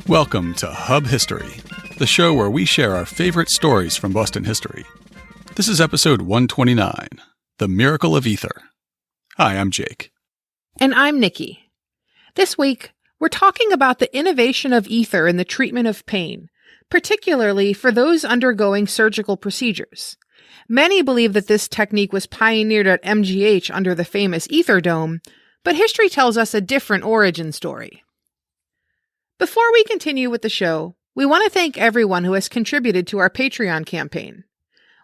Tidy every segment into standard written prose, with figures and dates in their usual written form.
Welcome to Hub History, the show where we share our favorite stories from Boston history. This is episode 129, The Miracle of Ether. Hi, I'm Jake. And I'm Nikki. This week, we're talking about the innovation of ether in the treatment of pain, particularly for those undergoing surgical procedures. Many believe that this technique was pioneered at MGH under the famous Ether Dome, but history tells us a different origin story. Before we continue with the show, we want to thank everyone who has contributed to our Patreon campaign.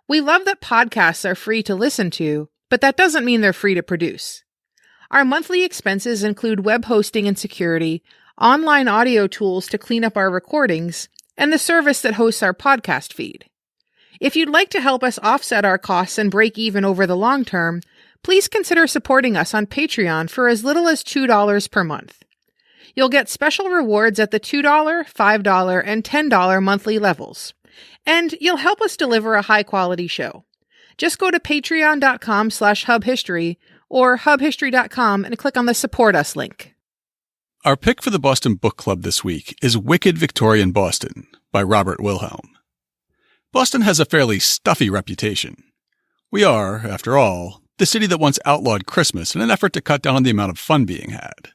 We love that podcasts are free to listen to, but that doesn't mean they're free to produce. Our monthly expenses include web hosting and security, online audio tools to clean up our recordings, and the service that hosts our podcast feed. If you'd like to help us offset our costs and break even over the long term, please consider supporting us on Patreon for as little as $2 per month. You'll get special rewards at the $2, $5, and $10 monthly levels. And you'll help us deliver a high-quality show. Just go to patreon.com/hubhistory or hubhistory.com and click on the Support Us link. Our pick for the Boston Book Club this week is Wicked Victorian Boston by Robert Wilhelm. Boston has a fairly stuffy reputation. We are, after all, the city that once outlawed Christmas in an effort to cut down on the amount of fun being had.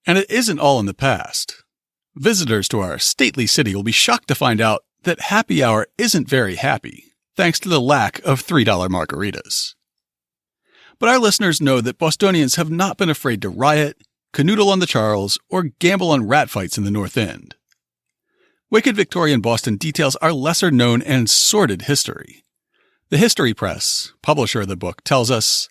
And it isn't all in the past. Visitors to our stately city will be shocked to find out that happy hour isn't very happy, thanks to the lack of $3 margaritas. But our listeners know that Bostonians have not been afraid to riot, canoodle on the Charles, or gamble on rat fights in the North End. Wicked Victorian Boston details our lesser-known and sordid history. The History Press, publisher of the book, tells us,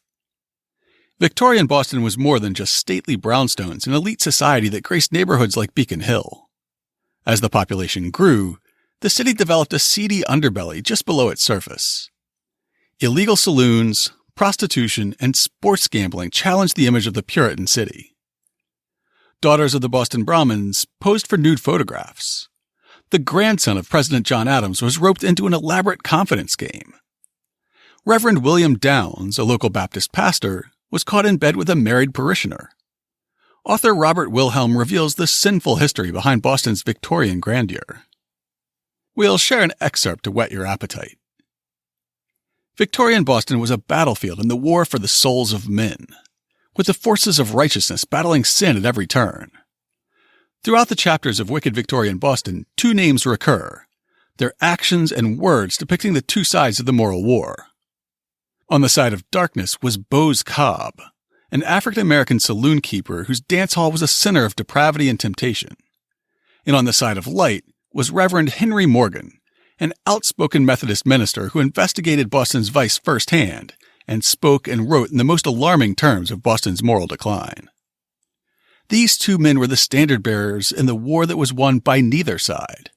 Victorian Boston was more than just stately brownstones, an elite society that graced neighborhoods like Beacon Hill. As the population grew, the city developed a seedy underbelly just below its surface. Illegal saloons, prostitution, and sports gambling challenged the image of the Puritan City. Daughters of the Boston Brahmins posed for nude photographs. The grandson of President John Adams was roped into an elaborate confidence game. Reverend William Downs, a local Baptist pastor, was caught in bed with a married parishioner. Author Robert Wilhelm reveals the sinful history behind Boston's Victorian grandeur. We'll share an excerpt to whet your appetite. Victorian Boston was a battlefield in the war for the souls of men, with the forces of righteousness battling sin at every turn. Throughout the chapters of Wicked Victorian Boston, two names recur, their actions and words depicting the two sides of the moral war. On the side of darkness was Bose Cobb, an African-American saloon keeper whose dance hall was a center of depravity and temptation. And on the side of light was Reverend Henry Morgan, an outspoken Methodist minister who investigated Boston's vice firsthand and spoke and wrote in the most alarming terms of Boston's moral decline. These two men were the standard-bearers in the war that was won by neither side.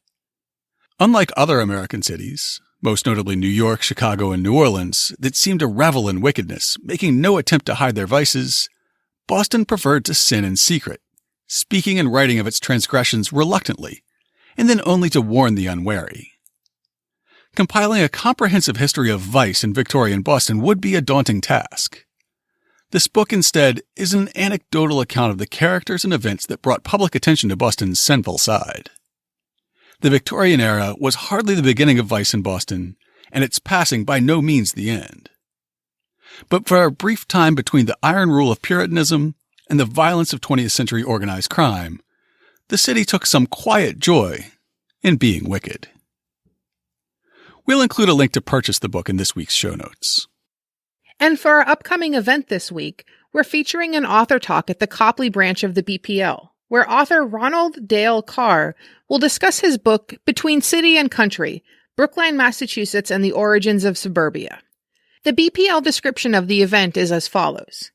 Unlike other American cities, most notably New York, Chicago, and New Orleans, that seemed to revel in wickedness, making no attempt to hide their vices, Boston preferred to sin in secret, speaking and writing of its transgressions reluctantly, and then only to warn the unwary. Compiling a comprehensive history of vice in Victorian Boston would be a daunting task. This book, instead, is an anecdotal account of the characters and events that brought public attention to Boston's sinful side. The Victorian era was hardly the beginning of vice in Boston, and its passing by no means the end. But for a brief time between the iron rule of Puritanism and the violence of 20th century organized crime, the city took some quiet joy in being wicked. We'll include a link to purchase the book in this week's show notes. And for our upcoming event this week, we're featuring an author talk at the Copley branch of the BPL, where author Ronald Dale Carr will discuss his book, Between City and Country, Brookline, Massachusetts, and the Origins of Suburbia. The BPL description of the event is as follows.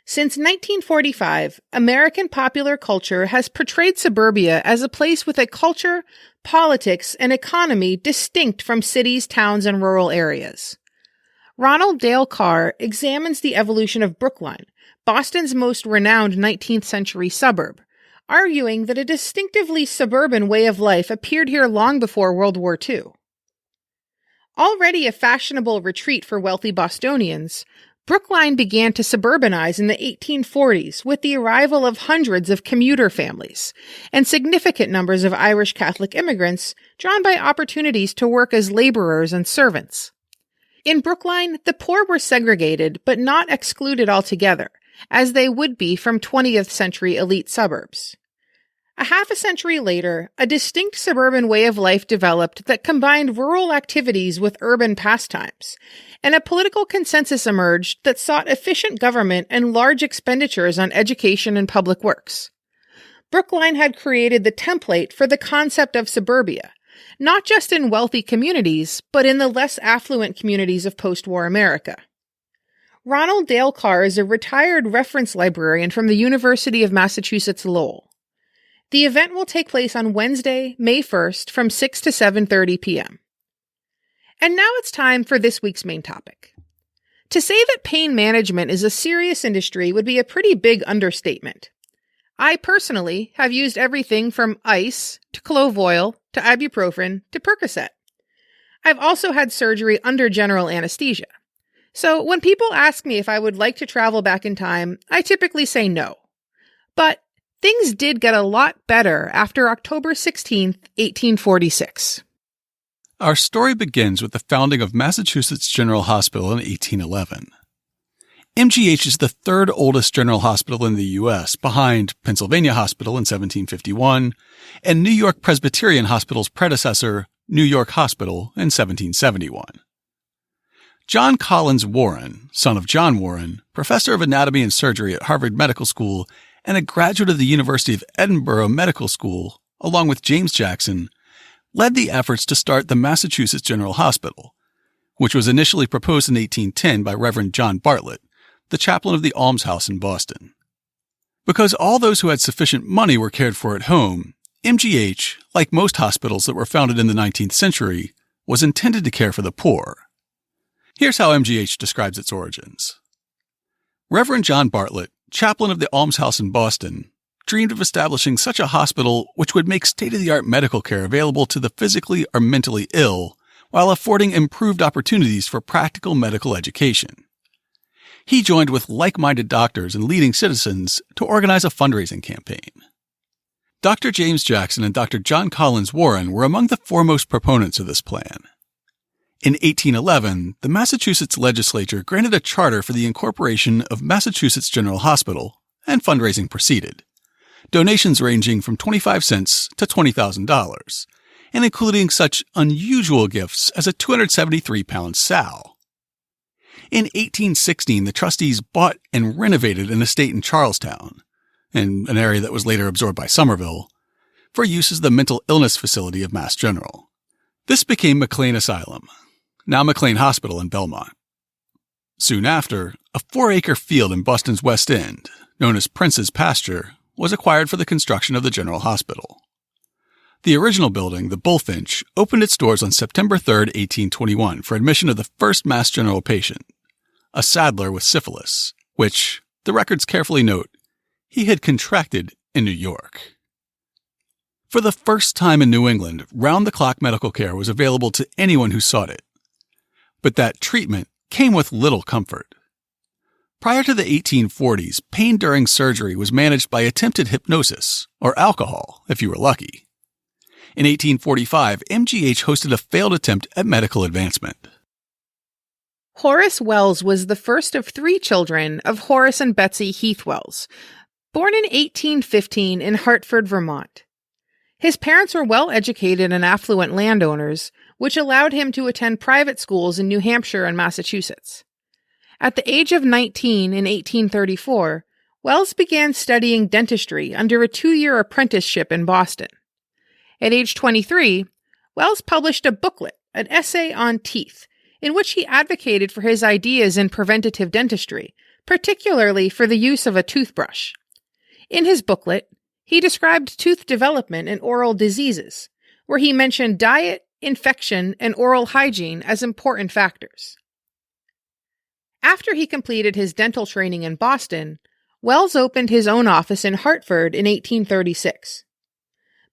Since 1945, American popular culture has portrayed suburbia as a place with a culture, politics, and economy distinct from cities, towns, and rural areas. Ronald Dale Carr examines the evolution of Brookline, Boston's most renowned 19th century suburb, arguing that a distinctively suburban way of life appeared here long before World War II. Already a fashionable retreat for wealthy Bostonians, Brookline began to suburbanize in the 1840s with the arrival of hundreds of commuter families and significant numbers of Irish Catholic immigrants drawn by opportunities to work as laborers and servants. In Brookline, the poor were segregated but not excluded altogether, as they would be from 20th century elite suburbs. A half a century later, a distinct suburban way of life developed that combined rural activities with urban pastimes, and a political consensus emerged that sought efficient government and large expenditures on education and public works. Brookline had created the template for the concept of suburbia, not just in wealthy communities, but in the less affluent communities of post-war America. Ronald Dale Carr is a retired reference librarian from the University of Massachusetts Lowell. The event will take place on Wednesday, May 1st from 6 to 7:30 p.m. And now it's time for this week's main topic. To say that pain management is a serious industry would be a pretty big understatement. I personally have used everything from ice to clove oil to ibuprofen to Percocet. I've also had surgery under general anesthesia. So when people ask me if I would like to travel back in time, I typically say no. But things did get a lot better after October 16th, 1846. Our story begins with the founding of Massachusetts General Hospital in 1811. MGH is the third oldest general hospital in the U.S., behind Pennsylvania Hospital in 1751 and New York Presbyterian Hospital's predecessor, New York Hospital, in 1771. John Collins Warren, son of John Warren, professor of anatomy and surgery at Harvard Medical School and a graduate of the University of Edinburgh Medical School, along with James Jackson, led the efforts to start the Massachusetts General Hospital, which was initially proposed in 1810 by Reverend John Bartlett, the chaplain of the almshouse in Boston. Because all those who had sufficient money were cared for at home, MGH, like most hospitals that were founded in the 19th century, was intended to care for the poor. Here's how MGH describes its origins. Reverend John Bartlett, chaplain of the almshouse in Boston, dreamed of establishing such a hospital which would make state-of-the-art medical care available to the physically or mentally ill while affording improved opportunities for practical medical education. He joined with like-minded doctors and leading citizens to organize a fundraising campaign. Dr. James Jackson and Dr. John Collins Warren were among the foremost proponents of this plan. In 1811, the Massachusetts legislature granted a charter for the incorporation of Massachusetts General Hospital, and fundraising proceeded. Donations ranging from 25 cents to $20,000, and including such unusual gifts as a 273-pound sow. In 1816, the trustees bought and renovated an estate in Charlestown, in an area that was later absorbed by Somerville, for use as the mental illness facility of Mass General. This became McLean Asylum, now McLean Hospital in Belmont. Soon after, a 4-acre field in Boston's West End, known as Prince's Pasture, was acquired for the construction of the General Hospital. The original building, the Bullfinch, opened its doors on September 3, 1821, for admission of the first Mass General patient, a saddler with syphilis, which, the records carefully note, he had contracted in New York. For the first time in New England, round-the-clock medical care was available to anyone who sought it. But that treatment came with little comfort. Prior to the 1840s, pain during surgery was managed by attempted hypnosis, or alcohol, if you were lucky. In 1845, MGH hosted a failed attempt at medical advancement. Horace Wells was the first of 3 children of Horace and Betsy Heath Wells, born in 1815 in Hartford, Vermont. His parents were well-educated and affluent landowners, which allowed him to attend private schools in New Hampshire and Massachusetts. At the age of 19 in 1834, Wells began studying dentistry under a 2-year apprenticeship in Boston. At age 23, Wells published a booklet, an essay on teeth, in which he advocated for his ideas in preventative dentistry, particularly for the use of a toothbrush. In his booklet, he described tooth development and oral diseases, where he mentioned diet, infection, and oral hygiene as important factors. After he completed his dental training in Boston, Wells opened his own office in Hartford in 1836.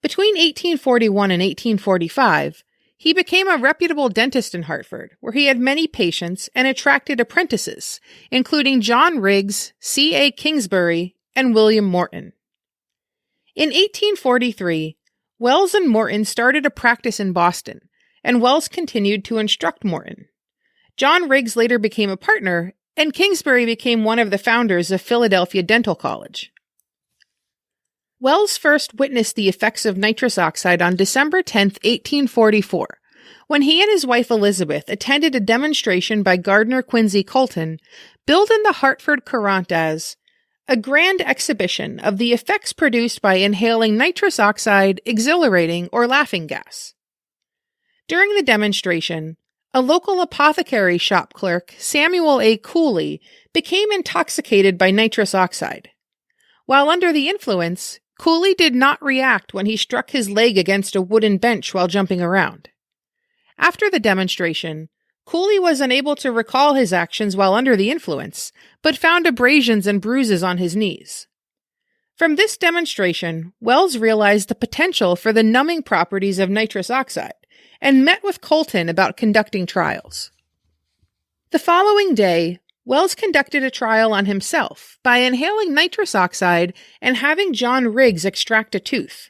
Between 1841 and 1845, he became a reputable dentist in Hartford, where he had many patients and attracted apprentices, including John Riggs, C.A. Kingsbury, and William Morton. In 1843, Wells and Morton started a practice in Boston, and Wells continued to instruct Morton. John Riggs later became a partner, and Kingsbury became one of the founders of Philadelphia Dental College. Wells first witnessed the effects of nitrous oxide on December 10, 1844, when he and his wife Elizabeth attended a demonstration by Gardner Quincy Colton, billed in the Hartford Courant as a grand exhibition of the effects produced by inhaling nitrous oxide, exhilarating, or laughing gas. During the demonstration, a local apothecary shop clerk, Samuel A. Cooley, became intoxicated by nitrous oxide. While under the influence, Cooley did not react when he struck his leg against a wooden bench while jumping around. After the demonstration, Cooley was unable to recall his actions while under the influence, but found abrasions and bruises on his knees. From this demonstration, Wells realized the potential for the numbing properties of nitrous oxide and met with Colton about conducting trials. The following day, Wells conducted a trial on himself by inhaling nitrous oxide and having John Riggs extract a tooth.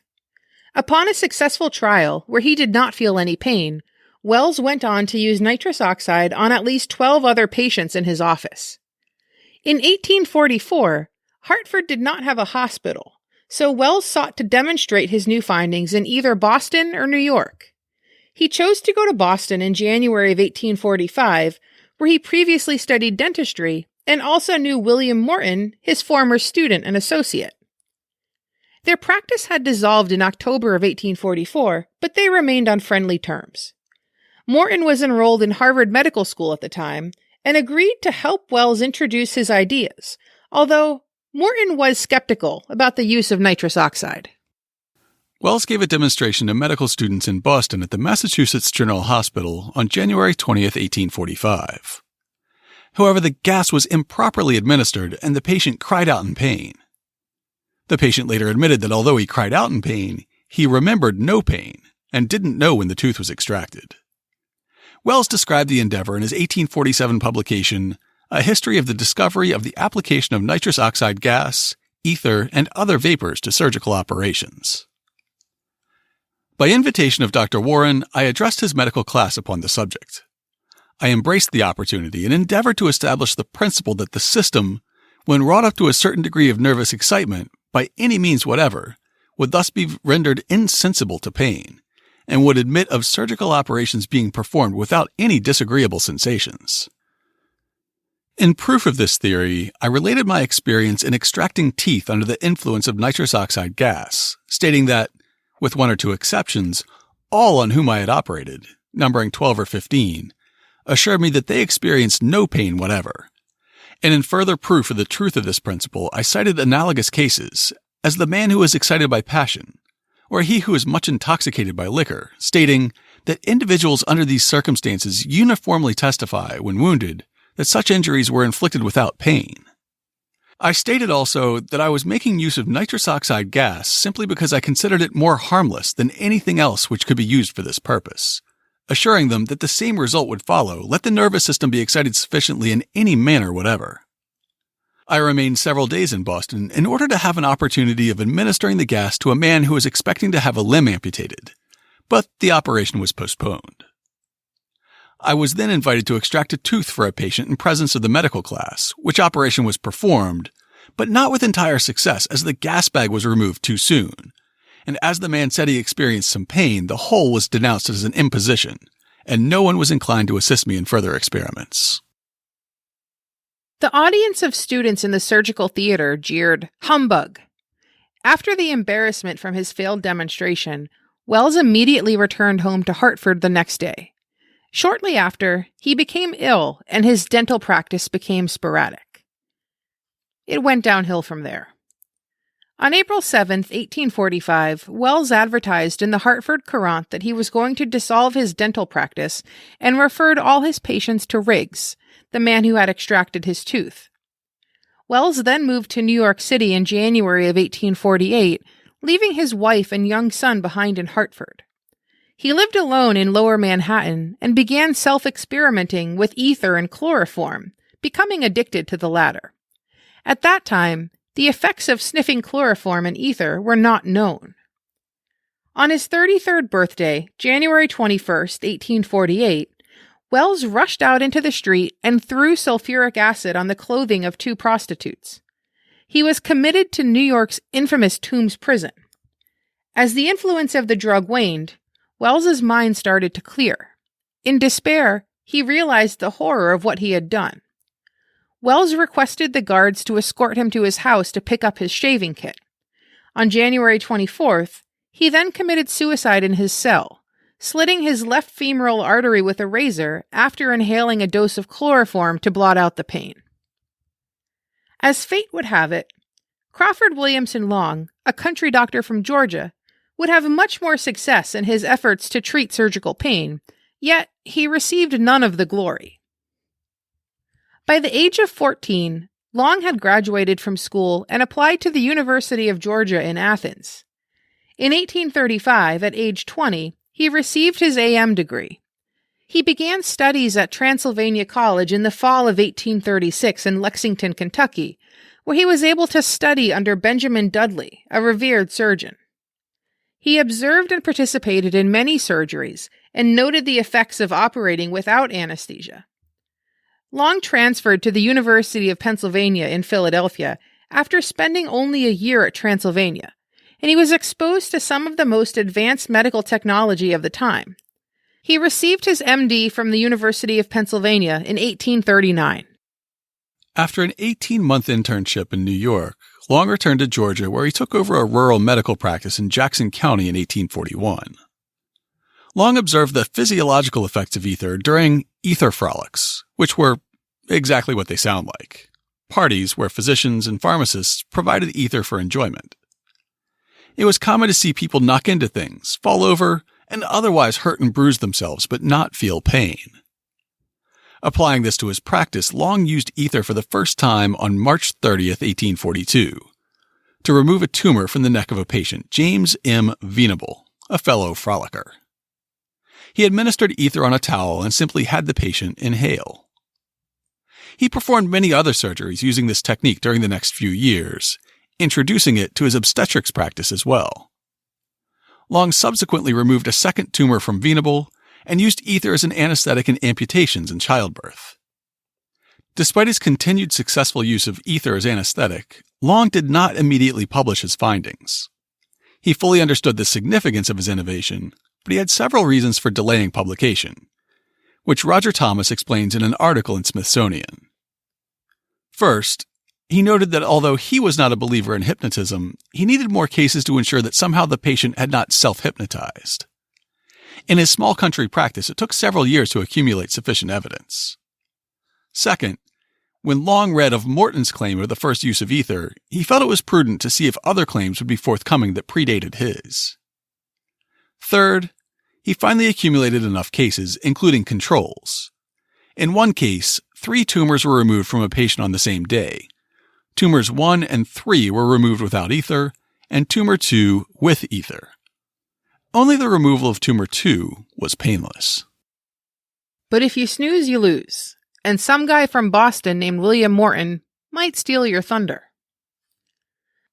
Upon a successful trial, where he did not feel any pain, Wells went on to use nitrous oxide on at least 12 other patients in his office. In 1844, Hartford did not have a hospital, so Wells sought to demonstrate his new findings in either Boston or New York. He chose to go to Boston in January of 1845, where he previously studied dentistry and also knew William Morton, his former student and associate. Their practice had dissolved in October of 1844, but they remained on friendly terms. Morton was enrolled in Harvard Medical School at the time and agreed to help Wells introduce his ideas, although Morton was skeptical about the use of nitrous oxide. Wells gave a demonstration to medical students in Boston at the Massachusetts General Hospital on January 20th, 1845. However, the gas was improperly administered and the patient cried out in pain. The patient later admitted that although he cried out in pain, he remembered no pain and didn't know when the tooth was extracted. Wells described the endeavor in his 1847 publication, A History of the Discovery of the Application of Nitrous Oxide Gas, Ether, and Other Vapors to Surgical Operations. By invitation of Dr. Warren, I addressed his medical class upon the subject. I embraced the opportunity and endeavored to establish the principle that the system, when wrought up to a certain degree of nervous excitement, by any means whatever, would thus be rendered insensible to pain, and would admit of surgical operations being performed without any disagreeable sensations. In proof of this theory, I related my experience in extracting teeth under the influence of nitrous oxide gas, stating that, with one or two exceptions, all on whom I had operated, numbering 12 or 15, assured me that they experienced no pain whatever. And in further proof of the truth of this principle, I cited analogous cases, as the man who is excited by passion, or he who is much intoxicated by liquor, stating that individuals under these circumstances uniformly testify, when wounded, that such injuries were inflicted without pain. I stated also that I was making use of nitrous oxide gas simply because I considered it more harmless than anything else which could be used for this purpose, assuring them that the same result would follow, let the nervous system be excited sufficiently in any manner whatever. I remained several days in Boston in order to have an opportunity of administering the gas to a man who was expecting to have a limb amputated, but the operation was postponed. I was then invited to extract a tooth for a patient in presence of the medical class, which operation was performed, but not with entire success as the gas bag was removed too soon, and as the man said he experienced some pain, the whole was denounced as an imposition, and no one was inclined to assist me in further experiments. The audience of students in the surgical theater jeered, "Humbug!" After the embarrassment from his failed demonstration, Wells immediately returned home to Hartford the next day. Shortly after, he became ill and his dental practice became sporadic. It went downhill from there. On April 7, 1845, Wells advertised in the Hartford Courant that he was going to dissolve his dental practice and referred all his patients to Riggs, the man who had extracted his tooth. Wells then moved to New York City in January of 1848, leaving his wife and young son behind in Hartford. He lived alone in Lower Manhattan and began self-experimenting with ether and chloroform, becoming addicted to the latter. At that time, the effects of sniffing chloroform and ether were not known. On his 33rd birthday, January 21st, 1848, Wells rushed out into the street and threw sulfuric acid on the clothing of 2 prostitutes. He was committed to New York's infamous Tombs prison. As the influence of the drug waned, Wells's mind started to clear. In despair, he realized the horror of what he had done. Wells requested the guards to escort him to his house to pick up his shaving kit. On January 24th, he then committed suicide in his cell, slitting his left femoral artery with a razor after inhaling a dose of chloroform to blot out the pain. As fate would have it, Crawford Williamson Long, a country doctor from Georgia, would have much more success in his efforts to treat surgical pain, yet he received none of the glory. By the age of 14, Long had graduated from school and applied to the University of Georgia in Athens. In 1835, at age 20, he received his A.M. degree. He began studies at Transylvania College in the fall of 1836 in Lexington, Kentucky, where he was able to study under Benjamin Dudley, a revered surgeon. He observed and participated in many surgeries and noted the effects of operating without anesthesia. Long transferred to the University of Pennsylvania in Philadelphia after spending only a year at Transylvania, and he was exposed to some of the most advanced medical technology of the time. He received his M.D. from the University of Pennsylvania in 1839. After an 18-month internship in New York, Long returned to Georgia, where he took over a rural medical practice in Jackson County in 1841. Long observed the physiological effects of ether during ether frolics, which were exactly what they sound like: parties where physicians and pharmacists provided ether for enjoyment. It was common to see people knock into things, fall over, and otherwise hurt and bruise themselves but not feel pain. Applying this to his practice, Long used ether for the first time on March 30th, 1842, to remove a tumor from the neck of a patient, James M. Venable, a fellow frolicker. He administered ether on a towel and simply had the patient inhale. He performed many other surgeries using this technique during the next few years, introducing it to his obstetrics practice as well. Long subsequently removed a second tumor from Venable and used ether as an anesthetic in amputations and childbirth. Despite his continued successful use of ether as anesthetic, Long did not immediately publish his findings. He fully understood the significance of his innovation, but he had several reasons for delaying publication, which Roger Thomas explains in an article in Smithsonian. First, he noted that although he was not a believer in hypnotism, he needed more cases to ensure that somehow the patient had not self-hypnotized. In his small country practice, it took several years to accumulate sufficient evidence. Second, when Long read of Morton's claim of the first use of ether, he felt it was prudent to see if other claims would be forthcoming that predated his. Third, he finally accumulated enough cases, including controls. In one case, 3 tumors were removed from a patient on the same day. Tumors 1 and 3 were removed without ether, and tumor 2 with ether. Only the removal of tumor 2 was painless. But if you snooze, you lose, and some guy from Boston named William Morton might steal your thunder.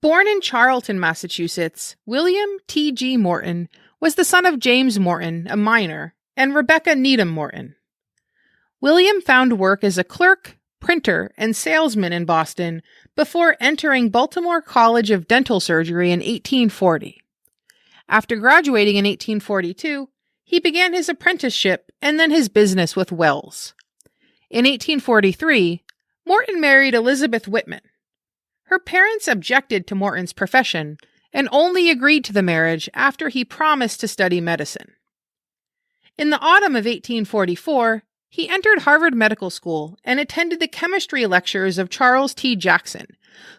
Born in Charlton, Massachusetts, William T.G. Morton was the son of James Morton, a miner, and Rebecca Needham Morton. William found work as a clerk, printer, and salesman in Boston before entering Baltimore College of Dental Surgery in 1840. After graduating in 1842, he began his apprenticeship and then his business with Wells. In 1843, Morton married Elizabeth Whitman. Her parents objected to Morton's profession and only agreed to the marriage after he promised to study medicine. In the autumn of 1844, he entered Harvard Medical School and attended the chemistry lectures of Charles T. Jackson,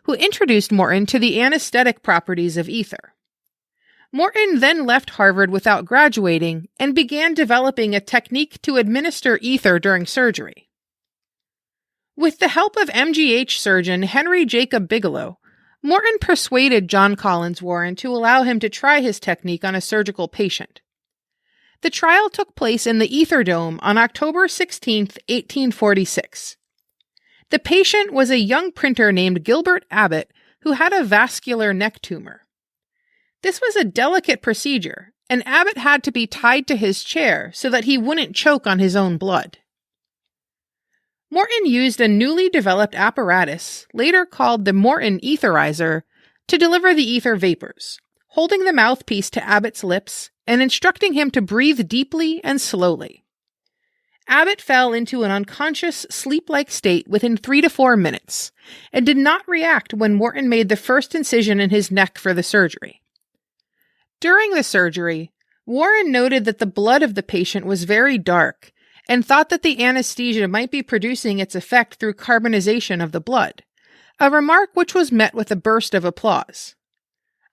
who introduced Morton to the anesthetic properties of ether. Morton then left Harvard without graduating and began developing a technique to administer ether during surgery. With the help of MGH surgeon Henry Jacob Bigelow, Morton persuaded John Collins Warren to allow him to try his technique on a surgical patient. The trial took place in the Ether Dome on October 16, 1846. The patient was a young printer named Gilbert Abbott who had a vascular neck tumor. This was a delicate procedure, and Abbott had to be tied to his chair so that he wouldn't choke on his own blood. Morton used a newly developed apparatus, later called the Morton etherizer, to deliver the ether vapors, holding the mouthpiece to Abbott's lips and instructing him to breathe deeply and slowly. Abbott fell into an unconscious, sleep-like state within 3 to 4 minutes, and did not react when Morton made the first incision in his neck for the surgery. During the surgery, Warren noted that the blood of the patient was very dark, and thought that the anesthesia might be producing its effect through carbonization of the blood, a remark which was met with a burst of applause.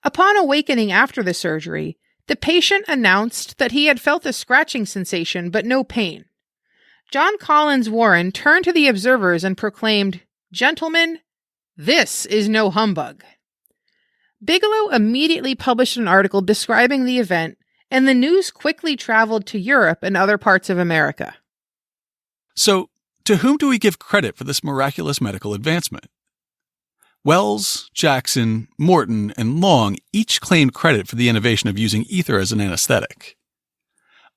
Upon awakening after the surgery, the patient announced that he had felt a scratching sensation but no pain. John Collins Warren turned to the observers and proclaimed, "Gentlemen, this is no humbug." Bigelow immediately published an article describing the event, and the news quickly traveled to Europe and other parts of America. So, to whom do we give credit for this miraculous medical advancement? Wells, Jackson, Morton, and Long each claimed credit for the innovation of using ether as an anesthetic.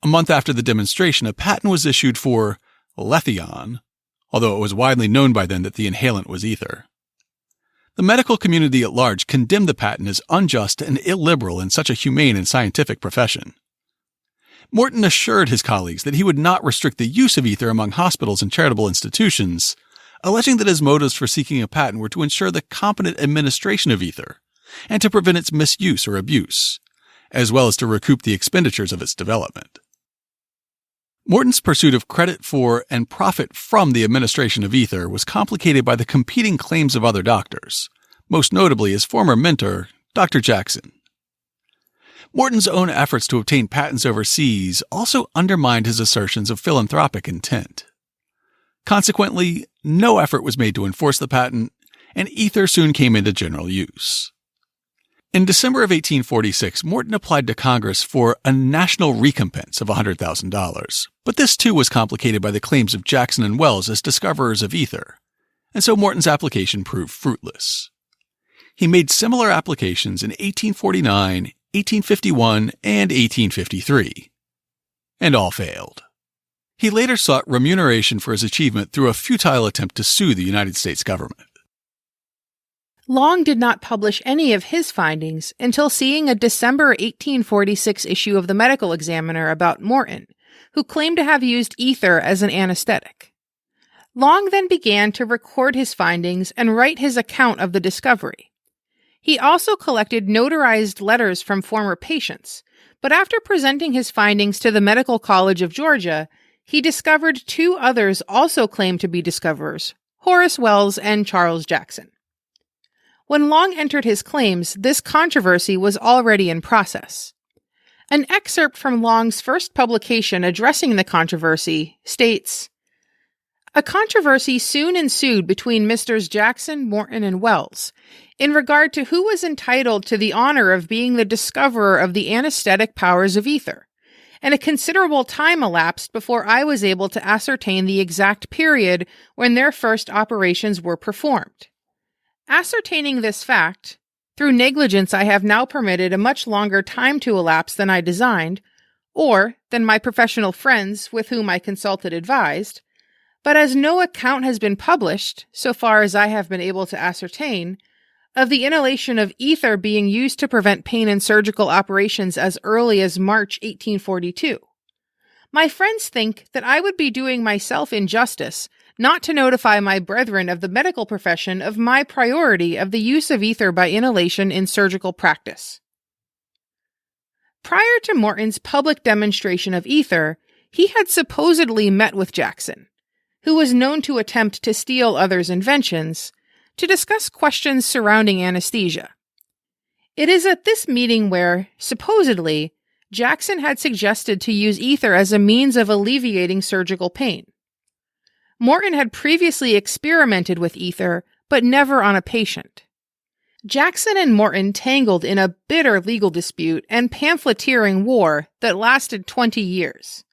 A month after the demonstration, a patent was issued for Letheon, although it was widely known by then that the inhalant was ether. The medical community at large condemned the patent as unjust and illiberal in such a humane and scientific profession. Morton assured his colleagues that he would not restrict the use of ether among hospitals and charitable institutions, alleging that his motives for seeking a patent were to ensure the competent administration of ether and to prevent its misuse or abuse, as well as to recoup the expenditures of its development. Morton's pursuit of credit for and profit from the administration of ether was complicated by the competing claims of other doctors, most notably his former mentor, Dr. Jackson. Morton's own efforts to obtain patents overseas also undermined his assertions of philanthropic intent. Consequently, no effort was made to enforce the patent, and ether soon came into general use. In December of 1846, Morton applied to Congress for a national recompense of $100,000, but this too was complicated by the claims of Jackson and Wells as discoverers of ether, and so Morton's application proved fruitless. He made similar applications in 1849, 1851, and 1853, and all failed. He later sought remuneration for his achievement through a futile attempt to sue the United States government. Long did not publish any of his findings until seeing a December 1846 issue of the Medical Examiner about Morton, who claimed to have used ether as an anesthetic. Long then began to record his findings and write his account of the discovery. He also collected notarized letters from former patients, but after presenting his findings to the Medical College of Georgia, he discovered 2 others also claimed to be discoverers, Horace Wells and Charles Jackson. When Long entered his claims, this controversy was already in process. An excerpt from Long's first publication addressing the controversy states, "A controversy soon ensued between Messrs. Jackson, Morton, and Wells in regard to who was entitled to the honor of being the discoverer of the anesthetic powers of ether, and a considerable time elapsed before I was able to ascertain the exact period when their first operations were performed. Ascertaining this fact, through negligence I have now permitted a much longer time to elapse than I designed, or than my professional friends with whom I consulted advised, but as no account has been published, so far as I have been able to ascertain, of the inhalation of ether being used to prevent pain in surgical operations as early as March 1842. My friends think that I would be doing myself injustice not to notify my brethren of the medical profession of my priority of the use of ether by inhalation in surgical practice." Prior to Morton's public demonstration of ether, he had supposedly met with Jackson, who was known to attempt to steal others' inventions, to discuss questions surrounding anesthesia. It is at this meeting where, supposedly, Jackson had suggested to use ether as a means of alleviating surgical pain. Morton had previously experimented with ether, but never on a patient. Jackson and Morton tangled in a bitter legal dispute and pamphleteering war that lasted 20 years.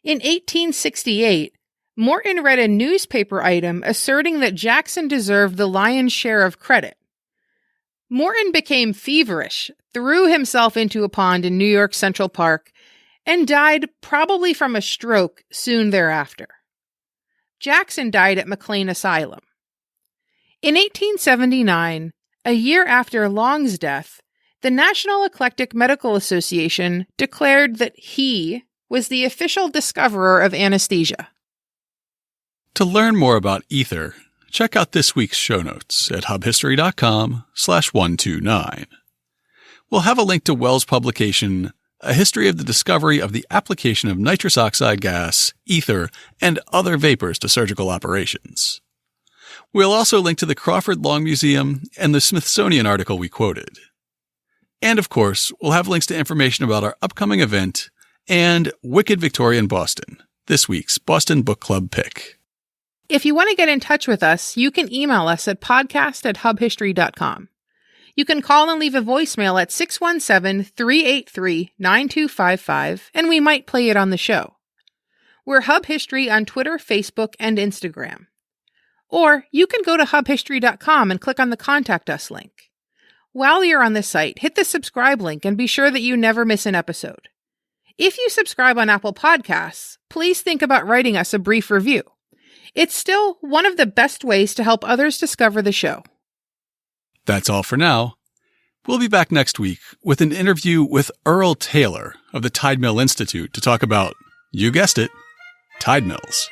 In 1868, Morton read a newspaper item asserting that Jackson deserved the lion's share of credit. Morton became feverish, threw himself into a pond in New York Central Park, and died probably from a stroke soon thereafter. Jackson died at McLean Asylum. In 1879, a year after Long's death, the National Eclectic Medical Association declared that he was the official discoverer of anesthesia. To learn more about ether, check out this week's show notes at hubhistory.com/129. We'll have a link to Wells' publication, A History of the Discovery of the Application of Nitrous Oxide Gas, Ether, and Other Vapors to Surgical Operations. We'll also link to the Crawford Long Museum and the Smithsonian article we quoted. And of course, we'll have links to information about our upcoming event and Wicked Victorian Boston, this week's Boston Book Club pick. If you want to get in touch with us, you can email us at podcast@hubhistory.com. You can call and leave a voicemail at 617-383-9255, and we might play it on the show. We're Hub History on Twitter, Facebook, and Instagram. Or you can go to hubhistory.com and click on the Contact Us link. While you're on the site, hit the subscribe link and be sure that you never miss an episode. If you subscribe on Apple Podcasts, please think about writing us a brief review. It's still one of the best ways to help others discover the show. That's all for now. We'll be back next week with an interview with Earl Taylor of the Tide Mill Institute to talk about, you guessed it, tide mills.